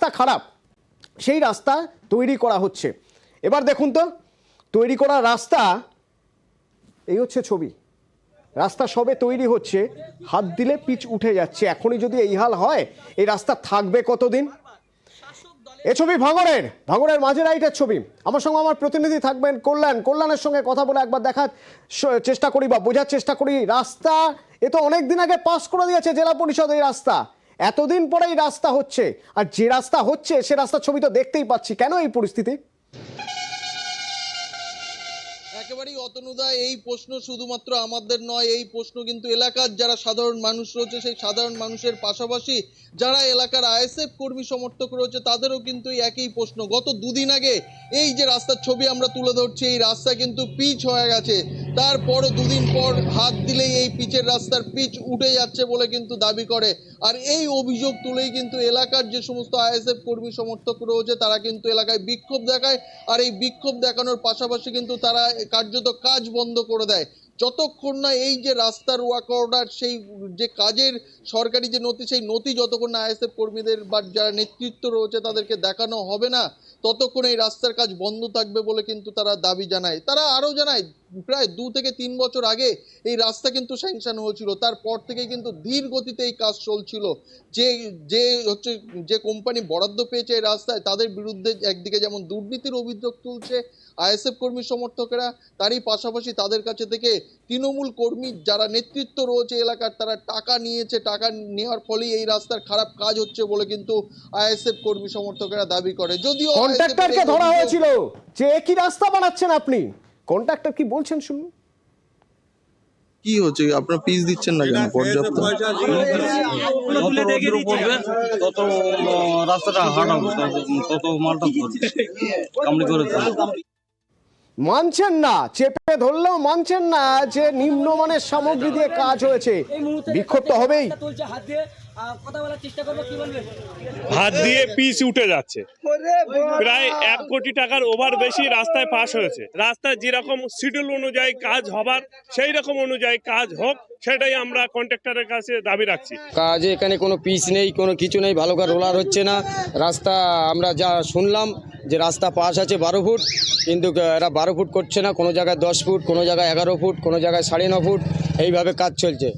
রাস্তা খারাপ, সেই রাস্তা তৈরি করা হচ্ছে। এবার দেখুন তো তৈরি করা রাস্তা, এই হচ্ছে ছবি। রাস্তা সবে তৈরি হচ্ছে, হাত দিলে পিচ উঠে যাচ্ছে। এখনই যদি এই হাল হয় এই রাস্তা থাকবে কতদিন? এ ছবি ভাঙড়ের মাঝে রাইটের ছবি। আমার সঙ্গে আমার প্রতিনিধি থাকবেন কল্যাণের সঙ্গে কথা বলে একবার দেখার চেষ্টা করি বা বোঝার চেষ্টা করি। রাস্তা এ তো অনেক দিন আগে পাস করে দিয়েছে জেলা পরিষদ এই রাস্তা, এতদিন পরেই রাস্তা হচ্ছে, আর যে রাস্তা হচ্ছে সে রাস্তার ছবি তো দেখতেই পাচ্ছি। কেন এই পরিস্থিতি? একেবারেই অতনুদা, এই প্রশ্ন শুধুমাত্র আমাদের নয়, এই প্রশ্ন কিন্তু এলাকার যারা সাধারণ মানুষ রয়েছে সেই সাধারণ মানুষের পাশাপাশি যারা এলাকার আইএসএফ কর্মী সমর্থক রয়েছে তাদেরও কিন্তু এই একই প্রশ্ন। গত দুদিন আগে এই যে রাস্তার ছবি আমরা তুলে ধরছি, এই রাস্তা কিন্তু পিচ হয়ে গেছে, তারপরও দুদিন পর হাত দিলেই এই পিচের রাস্তার পিচ উঠে যাচ্ছে বলে কিন্তু দাবি করে। আর এই অভিযোগ তুলেই কিন্তু এলাকার যে সমস্ত আইএসএফ কর্মী সমর্থক রয়েছে তারা কিন্তু এলাকায় বিক্ষোভ দেখায়। আর এই বিক্ষোভ দেখানোর পাশাপাশি কিন্তু তারা কার্যত কাজ বন্ধ করে দেয় যতক্ষণ না এই যে রাস্তার ওয়ার্ক অর্ডার, সেই যে কাজের সরকারি যে নথি, সেই নথি যতক্ষণ না আইএসএফ কর্মীদের বা যারা নেতৃত্ব রয়েছে তাদেরকে দেখানো হবে না ততক্ষণ এই রাস্তার কাজ বন্ধ থাকবে বলে কিন্তু তারা দাবি জানায়। তারা আরও জানায় প্রায় 2 থেকে 3 বছর আগে এই রাস্তা কিন্তু স্যাংশন হয়েছিল, তারপর থেকে কিন্তু ধীর গতিতে এই কাজ চলছিল। যে কোম্পানি বরাদ্দ পেয়েছে এই রাস্তায় তাদের বিরুদ্ধে একদিকে যেমন দুর্নীতির অভিযোগ তুলছে আইএসএফ কর্মী সমর্থকেরা, তারই পাশাপাশি তাদের কাছে থেকে তৃণমূল কর্মী যারা নেতৃত্ব রয়েছে এলাকার তারা টাকা নিয়েছে, টাকা নেওয়ার ফলেই এই রাস্তার খারাপ কাজ হচ্ছে বলে কিন্তু আইএসএফ কর্মী সমর্থকেরা দাবি করে। যদিও কন্ট্রাক্টরকে ধরা হয়েছিল যে একই রাস্তা বানাচ্ছেন আপনি, কন্ট্রাক্টর কি বলছেন শুনুন। কি হচ্ছে, আপনারা পিস দিচ্ছেন না কেন? পর্যাপ্ত তত রাস্তাটা হার্ড হবে, তত মালটা কামড়ি করে মানছেন না, চেপে ধরলেও মানছেন না যে নিম্নমানের সামগ্রী দিয়ে কাজ হয়েছে, বিক্ষোভ তো হবেই। হাত দিয়ে পিচ উঠে যাচ্ছে, প্রায় 1 কোটি টাকার ওভার বেশি রাস্তায় পাস হয়েছে। রাস্তায় যেরকম শিডিউল অনুযায়ী কাজ হবার সেই রকম অনুযায়ী কাজ হোক, সেটাই আমরা কন্ট্রাক্টরের কাছে দাবি রাখছি। কাজে এখানে কোনো পিচ নেই, কোনো কিছু নেই, ভালো করে রোলার হচ্ছে না। রাস্তা আমরা যা শুনলাম যে রাস্তা পাস আছে 12 ফুট, কিন্তু এরা 12 ফুট করছে না, কোনো জায়গায় 10 ফুট, কোনো জায়গায় 11 ফুট, কোনো জায়গায় 9.5 ফুট, এইভাবে কাজ চলছে।